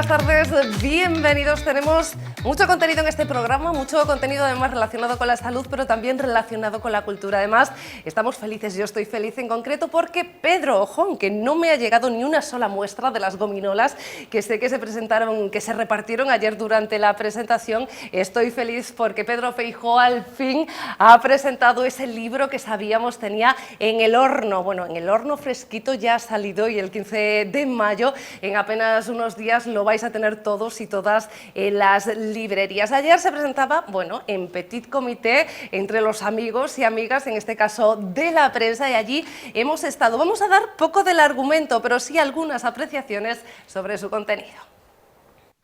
buenas tardes, bienvenidos. Tenemos mucho contenido en este programa, mucho contenido además relacionado con la salud, pero también relacionado con la cultura. Además, estamos felices, yo estoy feliz en concreto porque Pedro, ojo, aunque no me ha llegado ni una sola muestra de las gominolas que sé que se presentaron, que se repartieron ayer durante la presentación, estoy feliz porque Pedro Feijóo al fin ha presentado ese libro que sabíamos tenía en el horno. Bueno, en el horno fresquito ya ha salido y el 15 de mayo, en apenas unos días, lo vais a tener todos y todas en las librerías. Ayer se presentaba, bueno, en petit comité, entre los amigos y amigas, en este caso de la prensa, y allí hemos estado. Vamos a dar poco del argumento, pero sí algunas apreciaciones sobre su contenido.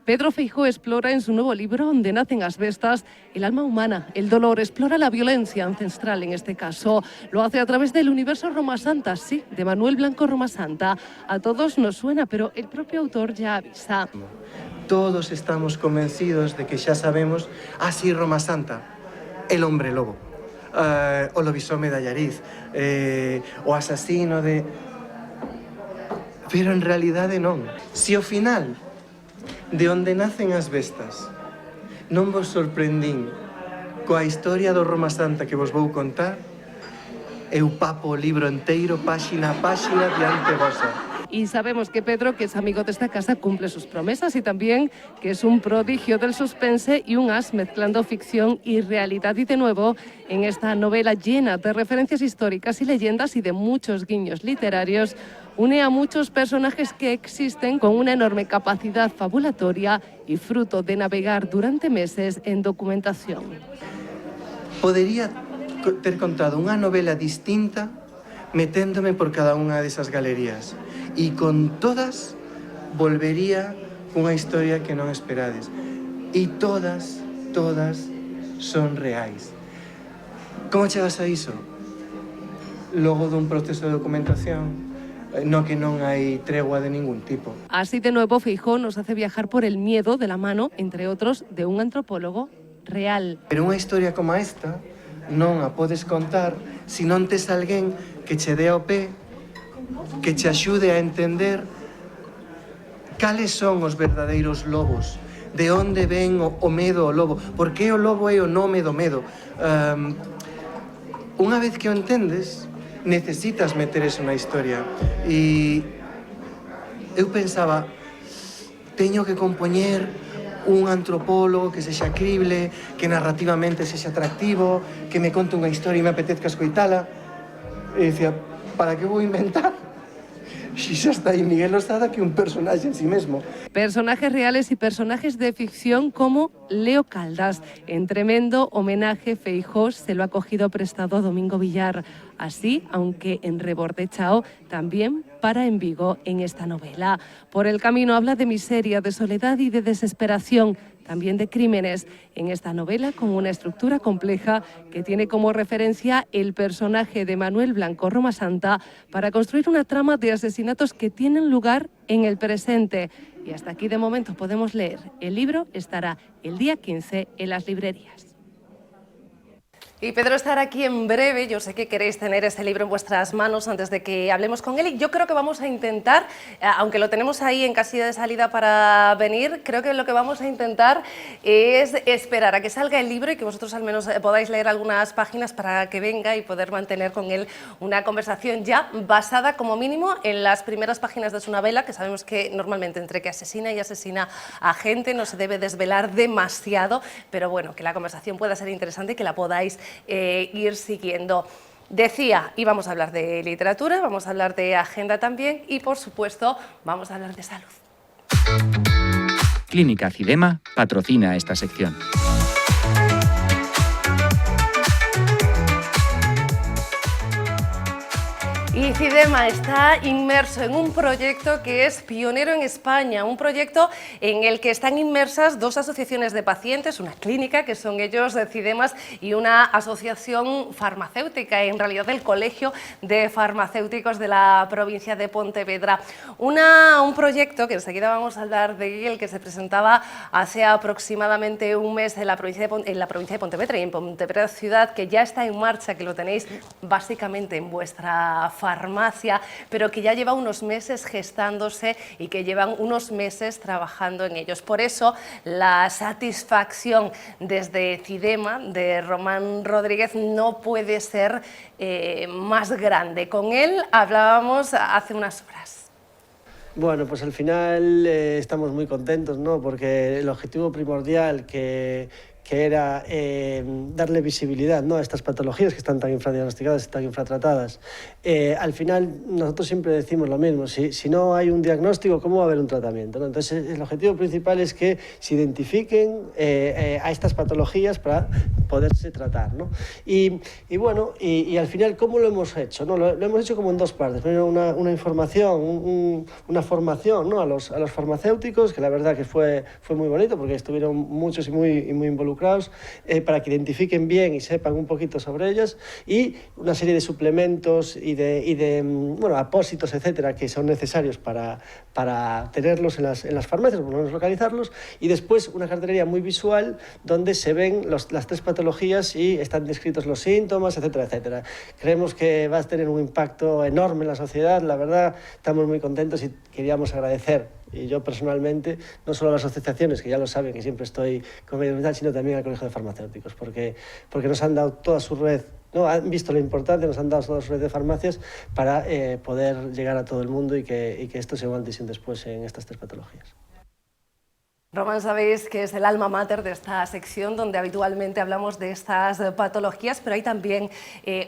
Pedro Feijóo explora en su nuevo libro, Donde nacen as bestas, el alma humana, el dolor, explora la violencia ancestral en este caso. Lo hace a través del universo Roma Santa, sí, de Manuel Blanco Roma Santa. A todos nos suena, pero el propio autor ya avisa. Todos estamos convencidos de que xa sabemos, así Roma Santa, el hombre lobo, o lobisome de Allariz, o asasino de... Pero en realidade non. Se ao final de onde nacen as bestas non vos sorprendín coa historia do Roma Santa que vos vou contar, eu papo o libro enteiro, páxina a páxina, diante vosa. Y sabemos que Pedro, que es amigo de esta casa, cumple sus promesas y también que es un prodigio del suspense y un as mezclando ficción y realidad. Y de nuevo, en esta novela llena de referencias históricas y leyendas y de muchos guiños literarios, une a muchos personajes que existen con una enorme capacidad fabulatoria y fruto de navegar durante meses en documentación. Podería ter contado unha novela distinta meténdome por cada unha desas galerías. E con todas volvería unha historia que non esperades. E todas son reais. Como chegas a iso? Logo dun proceso de documentación no que non hai tregua de ningún tipo. Así de nuevo Feijóo nos hace viajar por el miedo de la mano, entre otros, de un antropólogo real. Pero unha historia como esta non a podes contar se non tes alguén que che dé ao pé, que che axude a entender cales son os verdadeiros lobos, de onde ven o medo ao lobo, por que o lobo é o nome do medo. Unha vez que o entendes, necesitas meter eso na historia. E eu pensaba, teño que compoñer un antropólogo que sexa crible, que narrativamente sexa atractivo, que me conte unha historia e me apetezca escoitala. E dicía, para que vou inventar? Si xa está aí Miguel Osada, que un personaxe en sí mesmo. Personajes reales y personajes de ficción como Leo Caldas. En tremendo homenaje, Feijóo se lo ha cogido prestado a Domingo Villar. Así, aunque en Rebordechao, también para en Vigo en esta novela. Por el camino habla de miseria, de soledad y de desesperación, también de crímenes, en esta novela con una estructura compleja que tiene como referencia el personaje de Manuel Blanco Roma Santa para construir una trama de asesinatos que tienen lugar en el presente. Y hasta aquí de momento podemos leer. El libro estará el día 15 en las librerías. Y Pedro estará aquí en breve. Yo sé que queréis tener ese libro en vuestras manos antes de que hablemos con él, y yo creo que vamos a intentar, aunque lo tenemos ahí en casilla de salida para venir, creo que lo que vamos a intentar es esperar a que salga el libro y que vosotros al menos podáis leer algunas páginas para que venga y poder mantener con él una conversación ya basada como mínimo en las primeras páginas de su novela, que sabemos que normalmente entre que asesina y asesina a gente no se debe desvelar demasiado, pero bueno, que la conversación pueda ser interesante y que la podáis ir siguiendo. Decía, íbamos a hablar de literatura, vamos a hablar de agenda también y, por supuesto, vamos a hablar de salud. Clínica Cidema patrocina esta sección. Y Cidema está inmerso en un proyecto que es pionero en España, un proyecto en el que están inmersas dos asociaciones de pacientes, una clínica, que son ellos de Cidemas, y una asociación farmacéutica, en realidad el Colegio de Farmacéuticos de la provincia de Pontevedra. Un proyecto que enseguida vamos a hablar de él, que se presentaba hace aproximadamente un mes en la provincia de Pontevedra y en Pontevedra ciudad, que ya está en marcha, que lo tenéis básicamente en vuestra farmacia, pero que ya lleva unos meses gestándose y que llevan unos meses trabajando en ellos. Por eso, la satisfacción desde CIDEMA, de Román Rodríguez, no puede ser más grande. Con él hablábamos hace unas horas. Bueno, pues al final estamos muy contentos, ¿no? Porque el objetivo primordial que era darle visibilidad, ¿no?, a estas patologías que están tan infradiagnosticadas y tan infratratadas. Al final nosotros siempre decimos lo mismo, si no hay un diagnóstico, ¿cómo va a haber un tratamiento?, ¿no? Entonces el objetivo principal es que se identifiquen a estas patologías para poderse tratar, ¿no? Y bueno, y al final, ¿cómo lo hemos hecho?, ¿no? Lo hemos hecho como en dos partes. Primero una información, una formación, ¿no?, a los farmacéuticos, que la verdad que fue muy bonito porque estuvieron muchos y muy involucrados, para que identifiquen bien y sepan un poquito sobre ellas, y una serie de suplementos y de bueno, apósitos, etcétera, que son necesarios para tenerlos en las farmacias, por lo menos localizarlos, y después una cartelería muy visual donde se ven las tres patologías y están descritos los síntomas, etcétera, etcétera. Creemos que va a tener un impacto enorme en la sociedad. La verdad, estamos muy contentos y queríamos agradecer, y yo personalmente, no solo a las asociaciones, que ya lo saben, que siempre estoy con ellos, sino también al Colegio de Farmacéuticos, porque nos han dado toda su red, ¿no? Han visto lo importante, nos han dado toda su red de farmacias para poder llegar a todo el mundo y que esto sea un antes y un después en estas tres patologías. Román, sabéis que es el alma mater de esta sección donde habitualmente hablamos de estas patologías, pero hay también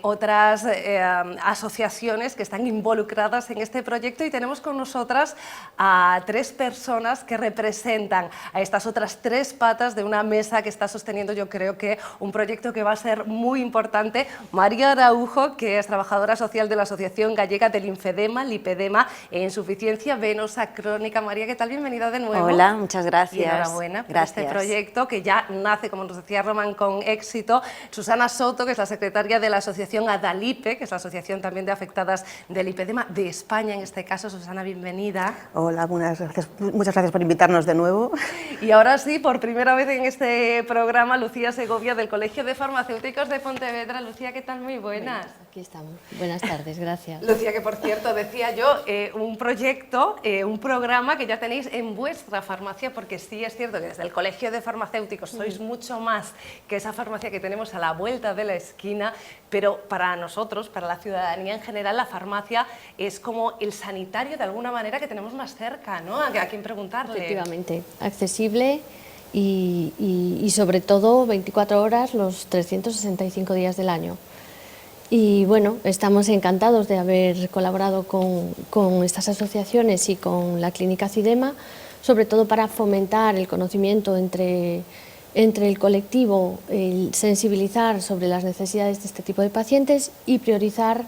otras asociaciones que están involucradas en este proyecto, y tenemos con nosotras a tres personas que representan a estas otras tres patas de una mesa que está sosteniendo, yo creo que un proyecto que va a ser muy importante. María Araujo, que es trabajadora social de la Asociación Gallega de Linfedema, Lipedema e Insuficiencia Venosa Crónica. María, ¿qué tal? Bienvenida de nuevo. Hola, muchas gracias. Y enhorabuena por este proyecto que ya nace, como nos decía Román, con éxito. Susana Soto, que es la secretaria de la asociación ADALIPE, que es la asociación también de afectadas del lipedema de España, en este caso. Susana, bienvenida. Hola, muchas gracias por invitarnos de nuevo. Y ahora sí, por primera vez en este programa, Lucía Segovia, del Colegio de Farmacéuticos de Pontevedra. Lucía, ¿qué tal? Muy buenas. Aquí estamos. Buenas tardes, gracias. Lucía, que por cierto, decía yo, un proyecto, un programa que ya tenéis en vuestra farmacia, porque sí es cierto que desde el Colegio de Farmacéuticos sois mucho más que esa farmacia que tenemos a la vuelta de la esquina, pero para nosotros, para la ciudadanía en general, la farmacia es como el sanitario de alguna manera que tenemos más cerca, ¿no? A quien preguntarle. Efectivamente, accesible y sobre todo 24 horas los 365 días del año. Y bueno, estamos encantados de haber colaborado con estas asociaciones y con la Clínica CIDEMA, sobre todo para fomentar el conocimiento entre el colectivo, el sensibilizar sobre las necesidades de este tipo de pacientes y priorizar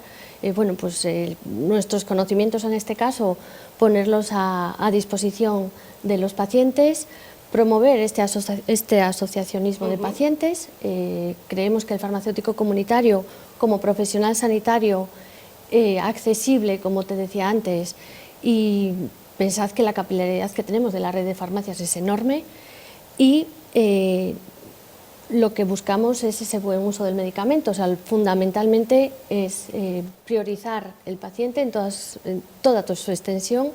bueno, pues, nuestros conocimientos, en este caso, ponerlos a disposición de los pacientes, promover este asociacionismo de pacientes. Creemos que el farmacéutico comunitario, como profesional sanitario accesible, como te decía antes, y pensad que la capilaridad que tenemos de la red de farmacias es enorme, y lo que buscamos es ese buen uso del medicamento. O sea, fundamentalmente es priorizar el paciente en toda su extensión,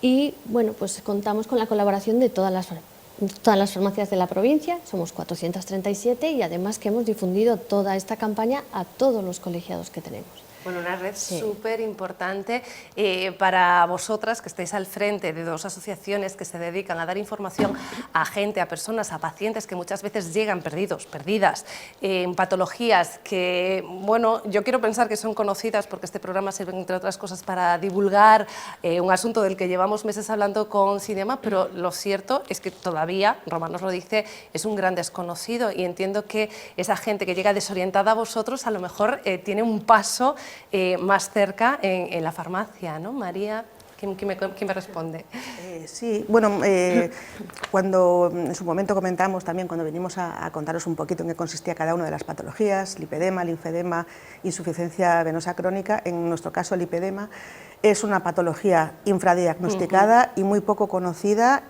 y bueno, pues contamos con la colaboración de todas las farmacias de la provincia. Somos 437, y además que hemos difundido toda esta campaña a todos los colegiados que tenemos. Bueno, una red súper importante para vosotras, que estáis al frente de dos asociaciones que se dedican a dar información a gente, a personas, a pacientes que muchas veces llegan perdidas, en patologías que, bueno, yo quiero pensar que son conocidas, porque este programa sirve, entre otras cosas, para divulgar un asunto del que llevamos meses hablando con CIDEMA, pero lo cierto es que todavía, Román nos lo dice, es un gran desconocido, y entiendo que esa gente que llega desorientada a vosotros a lo mejor tiene un paso más cerca en la farmacia, ¿no? María, ¿quién me responde? Sí, bueno, cuando en su momento comentamos también, cuando venimos a contaros un poquito en qué consistía cada una de las patologías, lipedema, linfedema, insuficiencia venosa crónica, en nuestro caso lipedema, Es una patología infradiagnosticada y muy poco conocida,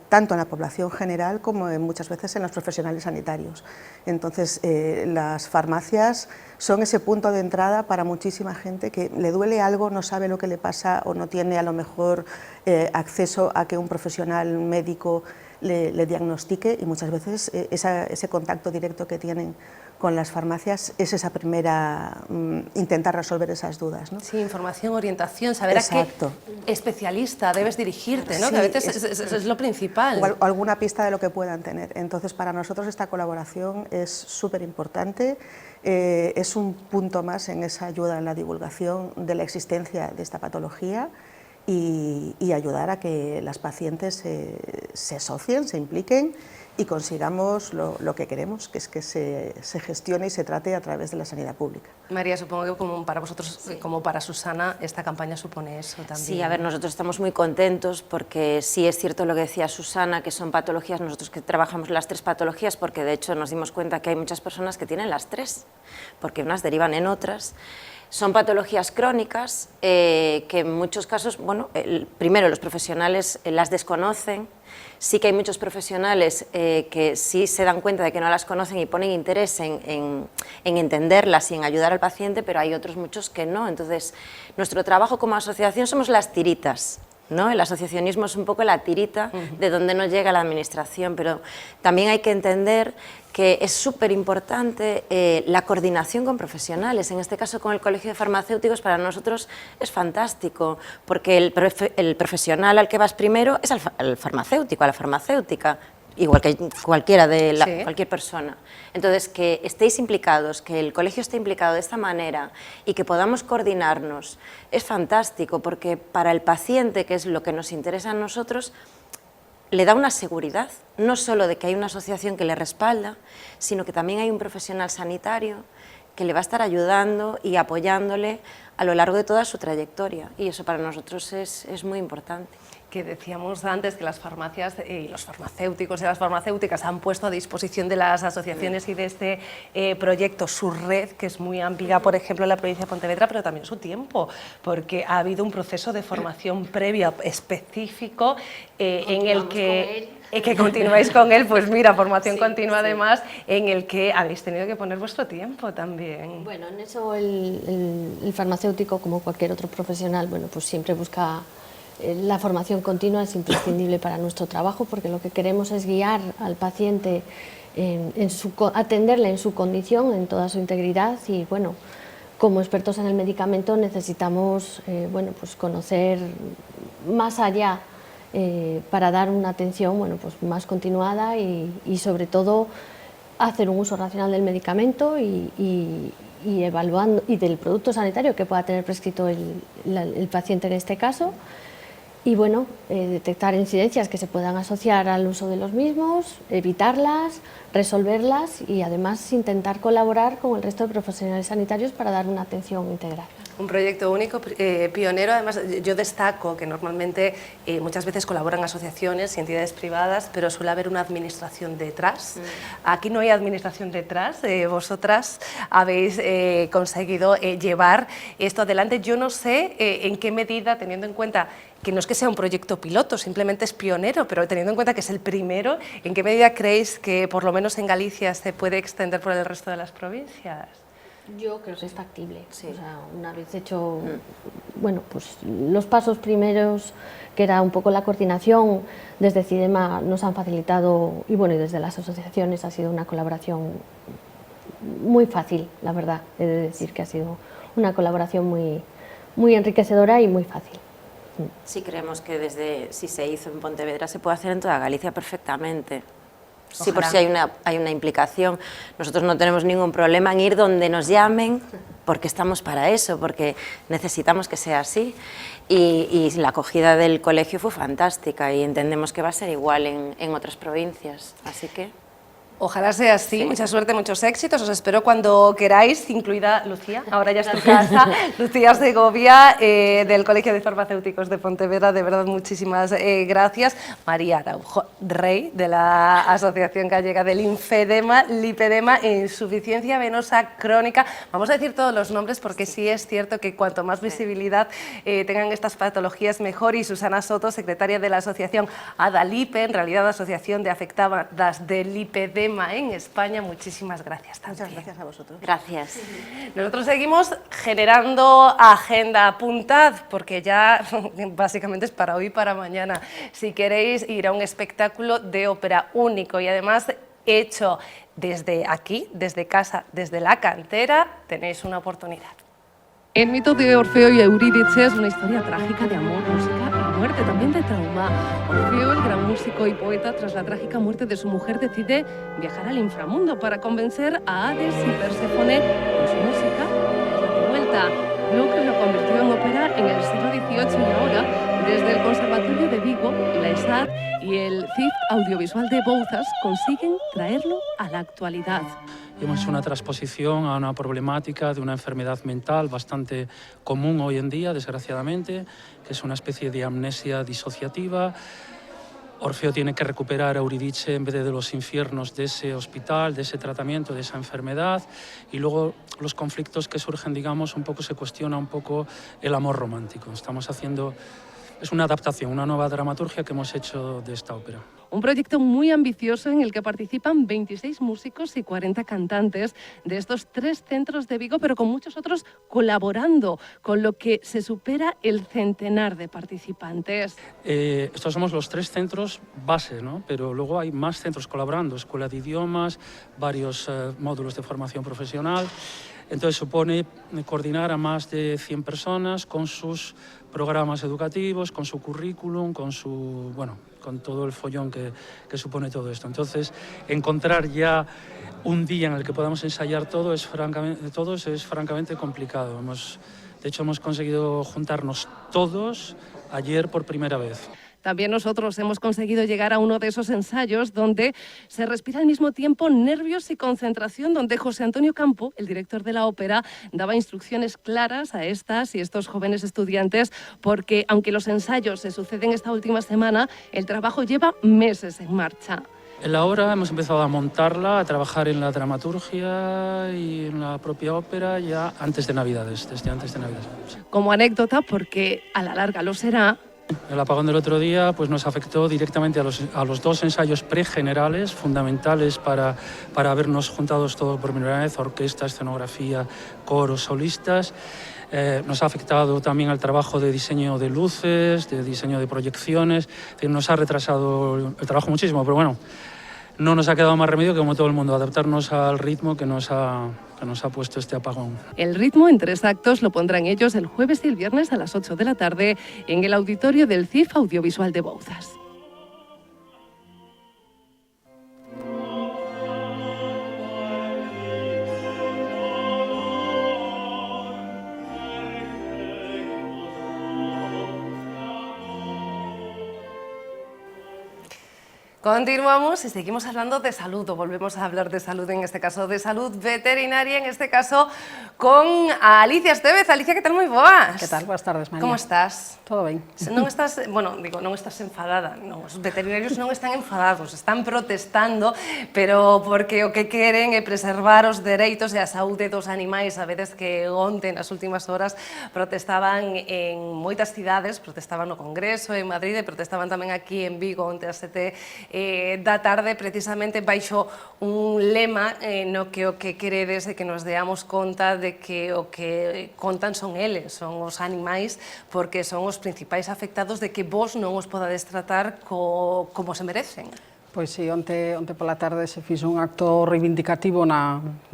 tanto en la población general como muchas veces en los profesionales sanitarios. Entonces, las farmacias son ese punto de entrada para muchísima gente que le duele algo, no sabe lo que le pasa o no tiene a lo mejor acceso a que un profesional médico le diagnostique, y muchas veces ese contacto directo que tienen con las farmacias es esa primera, intentar resolver esas dudas, ¿no? Sí, información, orientación, saber Exacto. a qué especialista debes dirigirte, ¿no? Sí, Que a veces es lo principal. O alguna pista de lo que puedan tener. Entonces, para nosotros esta colaboración es súper importante, es un punto más en esa ayuda en la divulgación de la existencia de esta patología y ayudar a que las pacientes se asocien, se impliquen y consigamos lo que queremos, que es que se gestione y se trate a través de la sanidad pública. María, supongo que como para vosotros, como para Susana, esta campaña supone eso también. Sí, a ver, nosotros estamos muy contentos porque sí es cierto lo que decía Susana, que son patologías, nosotros que trabajamos las 3 patologías, porque de hecho nos dimos cuenta que hay muchas personas que tienen las 3, porque unas derivan en otras. Son patologías crónicas que en muchos casos, bueno, primero los profesionales las desconocen. Sí que hay muchos profesionales que sí se dan cuenta de que no las conocen y ponen interés en entenderlas y en ayudar al paciente, pero hay otros muchos que no. Entonces, nuestro trabajo como asociación somos las tiritas, ¿no? El asociacionismo es un poco la tirita de donde no llega la administración, pero también hay que entender que es súper importante la coordinación con profesionales, en este caso con el Colegio de Farmacéuticos. Para nosotros es fantástico, porque el profesional al que vas primero es al farmacéutico, a la farmacéutica, igual que cualquiera cualquier persona. Entonces, que estéis implicados, que el colegio esté implicado de esta manera y que podamos coordinarnos es fantástico, porque para el paciente, que es lo que nos interesa a nosotros, le da una seguridad, no solo de que hay una asociación que le respalda, sino que también hay un profesional sanitario que le va a estar ayudando y apoyándole a lo largo de toda su trayectoria, y eso para nosotros es muy importante. Que decíamos antes que las farmacias y los farmacéuticos y las farmacéuticas han puesto a disposición de las asociaciones y de este proyecto su red, que es muy amplia, por ejemplo, en la provincia de Pontevedra, pero también su tiempo, porque ha habido un proceso de formación previa específico en el que continuáis con él, pues mira, formación continua además, en el que habéis tenido que poner vuestro tiempo también. Bueno, en eso el farmacéutico, como cualquier otro profesional, bueno, pues siempre busca la formación continua, es imprescindible para nuestro trabajo, porque lo que queremos es guiar al paciente, atenderle en su condición, en toda su integridad, y bueno, como expertos en el medicamento necesitamos bueno, pues conocer más allá para dar una atención, bueno, pues más continuada y sobre todo hacer un uso racional del medicamento y evaluando, y del producto sanitario que pueda tener prescrito el paciente en este caso. Y bueno, detectar incidencias que se puedan asociar al uso de los mismos, evitarlas, resolverlas y además intentar colaborar con el resto de profesionales sanitarios para dar una atención integral. Un proyecto único, pionero. Además, yo destaco que normalmente muchas veces colaboran asociaciones y entidades privadas, pero suele haber una administración detrás. Aquí no hay administración detrás. Vosotras habéis conseguido llevar esto adelante. Yo no sé en qué medida, teniendo en cuenta que no es que sea un proyecto piloto, simplemente es pionero, pero teniendo en cuenta que es el primero, ¿en qué medida creéis que por lo menos en Galicia se puede extender por el resto de las provincias? Yo creo que es factible. Sí. O sea, una vez hecho bueno, pues los pasos primeros, que era un poco la coordinación, desde CIDEMA nos han facilitado, y bueno, y desde las asociaciones ha sido una colaboración muy fácil, la verdad. He de decir que ha sido una colaboración muy enriquecedora y muy fácil. Sí, creemos que si se hizo en Pontevedra se puede hacer en toda Galicia perfectamente. Sí, por si hay una implicación. Nosotros no tenemos ningún problema en ir donde nos llamen, porque estamos para eso, porque necesitamos que sea así. Y la acogida del colegio fue fantástica y entendemos que va a ser igual en otras provincias. Así que... Ojalá sea así, Sí. mucha suerte, muchos éxitos, os espero cuando queráis, incluida Lucía, ahora ya es tu casa, Lucía Segovia, del Colegio de Farmacéuticos de Pontevedra, de verdad muchísimas gracias. María Araujo Rey, de la Asociación Gallega de Linfedema, Lipedema e Insuficiencia Venosa Crónica. Vamos a decir todos los nombres porque sí es cierto que cuanto más visibilidad tengan estas patologías mejor, y Susana Soto, secretaria de la Asociación ADALIPE, en realidad Asociación de Afectadas de Lipedema en España. Muchísimas gracias también. Muchas gracias a vosotros. Gracias. Nosotros seguimos generando agenda. Apuntad, porque ya básicamente es para hoy y para mañana. Si queréis ir a un espectáculo de ópera único y además hecho desde aquí, desde casa, desde la cantera, tenéis una oportunidad. El mito de Orfeo y Eurídice es una historia trágica de amor, música y muerte, también de trauma. Orfeo, el gran músico y poeta, tras la trágica muerte de su mujer, decide viajar al inframundo para convencer a Hades y Perséfone con su música de vuelta. Lo que lo convirtió en ópera en el siglo XVIII y ahora, desde el Conservatorio de Vigo, la ESAD y el CIF Audiovisual de Bouzas consiguen traerlo a la actualidad. Hemos hecho una transposición a una problemática de una enfermedad mental bastante común hoy en día, desgraciadamente, que es una especie de amnesia disociativa. Orfeo tiene que recuperar a Eurídice en vez de los infiernos de ese hospital, de ese tratamiento, de esa enfermedad, y luego los conflictos que surgen, digamos, un poco se cuestiona un poco el amor romántico. Estamos haciendo... Es una adaptación, una nueva dramaturgia que hemos hecho de esta ópera. Un proyecto muy ambicioso en el que participan 26 músicos y 40 cantantes de estos 3 centros de Vigo, pero con muchos otros colaborando, con lo que se supera el centenar de participantes. Estos somos los 3 centros base, ¿no? Pero luego hay más centros colaborando, escuela de idiomas, varios módulos de formación profesional. Entonces supone coordinar a más de 100 personas con sus programas educativos, con su currículum, con su, bueno, con todo el follón que supone todo esto. Entonces, encontrar ya un día en el que podamos ensayar todo es francamente complicado. De hecho, hemos conseguido juntarnos todos ayer por primera vez. También nosotros hemos conseguido llegar a uno de esos ensayos donde se respira al mismo tiempo nervios y concentración, donde José Antonio Campo, el director de la ópera, daba instrucciones claras a estas y estos jóvenes estudiantes, porque aunque los ensayos se suceden esta última semana, el trabajo lleva meses en marcha. En la obra hemos empezado a montarla, a trabajar en la dramaturgia y en la propia ópera ya antes de Navidades, desde antes de Navidades. Como anécdota, porque a la larga lo será, el apagón del otro día pues, nos afectó directamente a los 2 ensayos pregenerales, fundamentales para habernos juntados todos por primera vez, orquesta, escenografía, coros, solistas. Nos ha afectado también al trabajo de diseño de luces, de diseño de proyecciones. Nos ha retrasado el trabajo muchísimo, pero bueno, no nos ha quedado más remedio que, como todo el mundo, adaptarnos al ritmo que nos ha puesto este apagón. El ritmo en 3 actos lo pondrán ellos el jueves y el viernes a las 8 de la tarde en el auditorio del CIF Audiovisual de Bouzas. Continuamos y seguimos hablando de salud, o volvemos a hablar de salud, en este caso de salud veterinaria, en este caso con Alicia Estevez. Alicia, ¿qué tal? Moi boas. Que tal? Boas tardes, María. Como estás? Todo ben. Non estás, bueno, digo, non estás enfadada, non, os veterinarios non están enfadados, están protestando, pero porque o que queren é preservar os dereitos e a saúde dos animais. A veces que onte, nas últimas horas, protestaban en moitas cidades, protestaban no Congreso, en Madrid, e protestaban tamén aquí en Vigo, onte a 7 da tarde, precisamente baixo un lema no que o que queredes é que nos deamos conta de que o que contan son eles, son os animais, porque son os principais afectados de que vos non os podades tratar como se merecen. Pois si, onte pola tarde se fixo un acto reivindicativo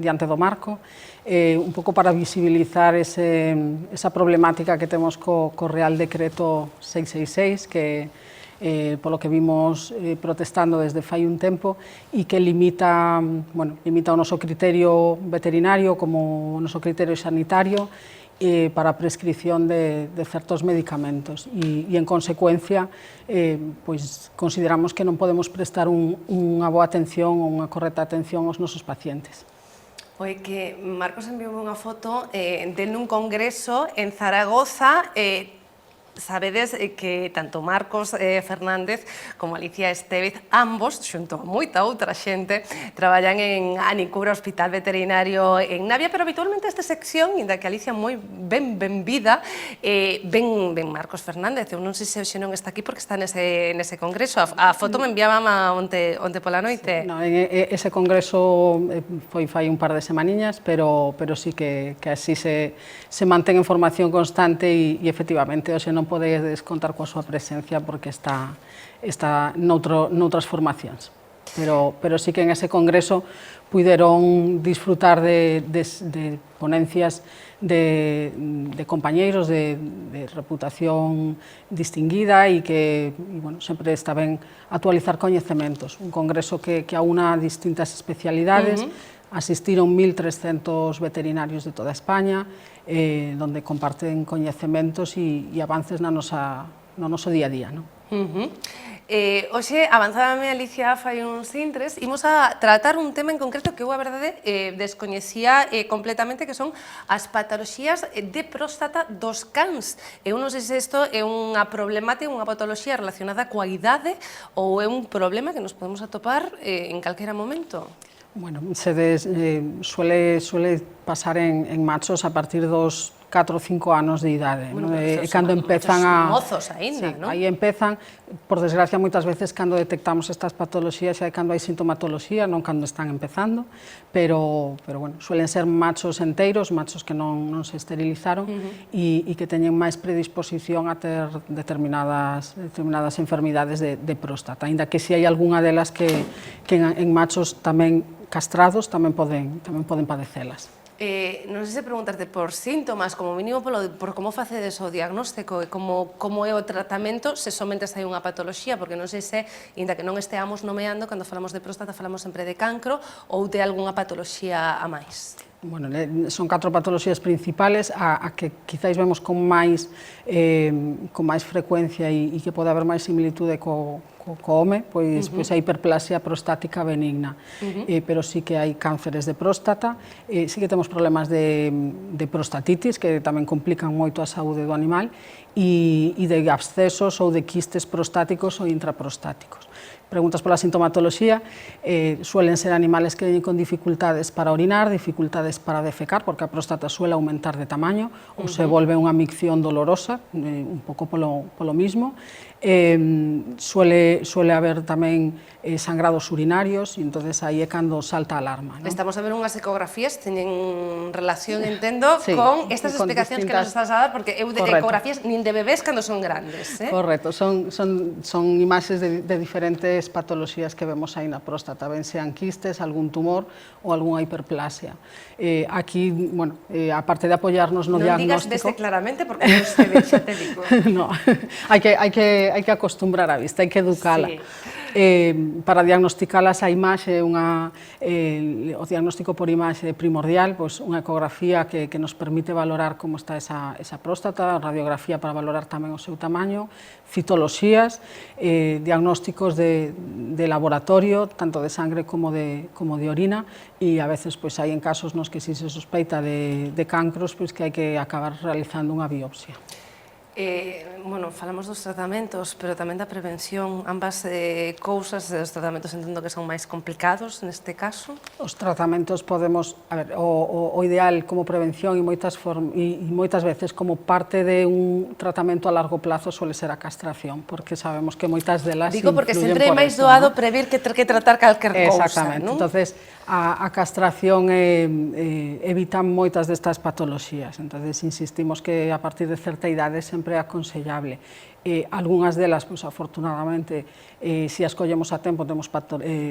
diante do marco, un pouco para visibilizar esa problemática que temos co Real Decreto 666, que polo que vimos protestando desde fai un tempo, e que limita, bueno, limita o noso criterio veterinario como o noso criterio sanitario para a prescripción de certos medicamentos e en consecuencia pois consideramos que non podemos prestar unha boa atención ou unha correcta atención aos nosos pacientes. Oye, que Marcos envioume unha foto de nun congreso en Zaragoza. Sabedes que tanto Marcos Fernández como Alicia Estévez, ambos, xunto a moita outra xente, traballan en Anicura, Hospital Veterinario en Navia, pero habitualmente esta sección, inda que Alicia moi ben vida, ven Marcos Fernández. Eu non sei se hoxe non está aquí porque está nese congreso. A foto me enviaba onte pola noite. No, ese congreso foi fai un par de semaniñas, pero sí que así se mantén en formación constante e efectivamente hoxe non podedes contar coa súa presencia porque está noutras formacións. Pero sí que en ese congreso puideron disfrutar de ponencias de compañeiros de reputación distinguida e que bueno, sempre está ben actualizar coñecementos. Un congreso que aúna distintas especialidades. Asistiron 1.300 veterinarios de toda España, donde comparten coñecementos e avances no noso día a día. Hoxe, avanzábame Alicia fai uns intres, imos a tratar un tema en concreto que eu, a verdade, descoñecía completamente, que son as patoloxías de próstata dos cans. Eu non sei se isto é unha problemática, unha patoloxía relacionada coa idade ou é un problema que nos podemos atopar en calquera momento. Bueno, suele pasar en machos a partir dos 4 ou 5 anos de idade. Bueno, cando empezan a... mozos aínda, non? Aí empezan, por desgracia, moitas veces cando detectamos estas patoloxías é cando hai sintomatoloxía, non cando están empezando, pero bueno, suelen ser machos enteiros, machos que non se esterilizaron e que teñen máis predisposición a ter determinadas enfermidades de próstata, aínda que se hai algunha delas que en machos tamén castrados tamén poden padecelas. Non sei se preguntarte por síntomas, como mínimo por como facedes o diagnóstico e como é o tratamento se somente hai unha patoloxía, porque non sei se, inda que non esteamos nomeando, cando falamos de próstata falamos sempre de cancro ou de algunha patoloxía a máis. Bueno, son 4 patoloxías principales a que quizáis vemos con máis frecuencia e que pode haber máis similitude co home, pois a hiperplasia prostática benigna, pero sí que hai cánceres de próstata, sí que temos problemas de prostatitis, que tamén complican moito a saúde do animal, e de abscesos ou de quistes prostáticos ou intraprostáticos. Preguntas pola sintomatoloxía, suelen ser animales que veñen con dificultades para orinar, dificultades para defecar, porque a próstata suele aumentar de tamaño, ou se volve unha micción dolorosa, un pouco polo mismo. Suele haber tamén sangrados urinarios e entonces aí é cando salta a alarma. Estamos a ver unhas ecografías, teñen relación, entendo, con estas explicacións que nos estás a dar, porque eu de ecografías nin de bebés cando son grandes. Correcto, son imaxes de diferentes patoloxías que vemos aí na próstata, ben sean quistes, algún tumor ou algunha hiperplasia. Aquí, bueno, aparte de apoiarnos no diagnóstico... Non digas deste claramente, porque non se ve, xa te digo. No, hai que acostumbrar a vista, hai que educala. Para diagnosticalas a imaxe, o diagnóstico por imaxe primordial, unha ecografía que nos permite valorar como está esa próstata, radiografía para valorar tamén o seu tamaño, citoloxías, diagnósticos de laboratorio, tanto de sangre como de orina, e a veces hai en casos nos que si se sospeita de cancros que hai que acabar realizando unha biopsia. Bueno, falamos dos tratamentos, pero tamén da prevención. Ambas cousas, os tratamentos entendo que son máis complicados neste caso. Os tratamentos podemos, a ver, o ideal como prevención e moitas veces como parte de un tratamento a largo plazo suele ser a castración, porque sabemos que moitas delas influyen por eso. Digo, porque sempre é máis doado previr que tratar calquer cousa, exactamente, non? Entonces a castración evita moitas destas patoloxías, entonces insistimos que a partir de certa idade sempre é aconsellable. Algúnas delas, afortunadamente, se as collemos a tempo, temos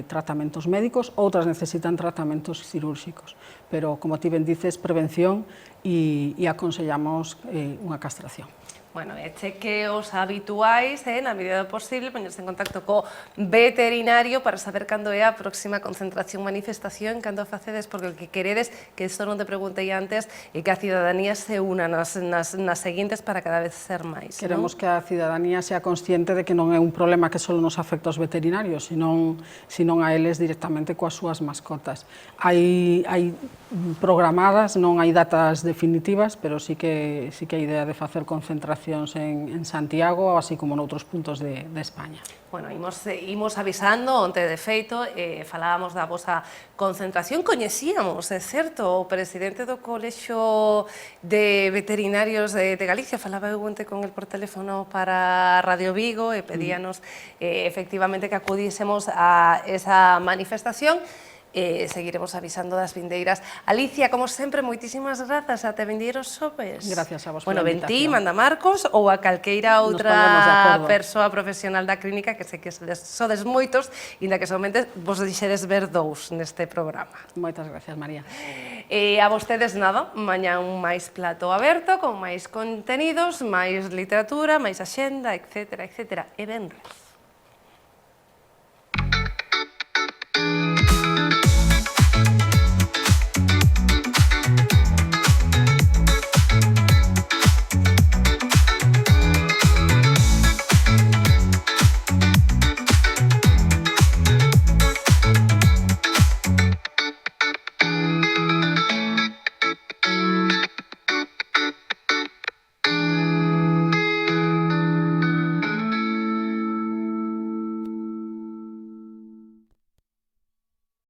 tratamentos médicos, outras necesitan tratamentos cirúrxicos, pero, como ti ben dices, prevención e aconsellamos unha castración. Bueno, chequeos habituais, na medida do posible, poñerse en contacto co veterinario para saber cando é a próxima concentración, manifestación, cando a facedes, porque o que queredes, que isto non te preguntei antes, e que a cidadanía se una nas seguintes para cada vez ser máis. Queremos que a cidadanía sea consciente de que non é un problema que só nos afecta aos veterinarios, senón a eles directamente coas súas mascotas. Hai programadas, non hai datas definitivas, pero sí que a idea de facer concentracións en Santiago, así como noutros puntos de España. Bueno, imos avisando, onte de feito, falábamos da vosa concentración, coñecíamos, é certo, o presidente do Colexio de Veterinarios de Galicia, falaba eu onte con el por teléfono para Radio Vigo e pedíanos efectivamente que acudísemos a esa manifestación. Seguiremos avisando das vindeiras. Alicia, como sempre, moitísimas grazas, ate vindeiros sopes. Gracias a vos pola invitación. Ti, Manda Marcos, ou a calqueira outra persoa profesional da clínica, que sei que sodes moitos, inda que somente vos dixeres ver dous neste programa. Moitas gracias, María. A vostedes nada, mañá un máis plato aberto, con máis contenidos, máis literatura, máis axenda, etcétera, etcétera. E venres.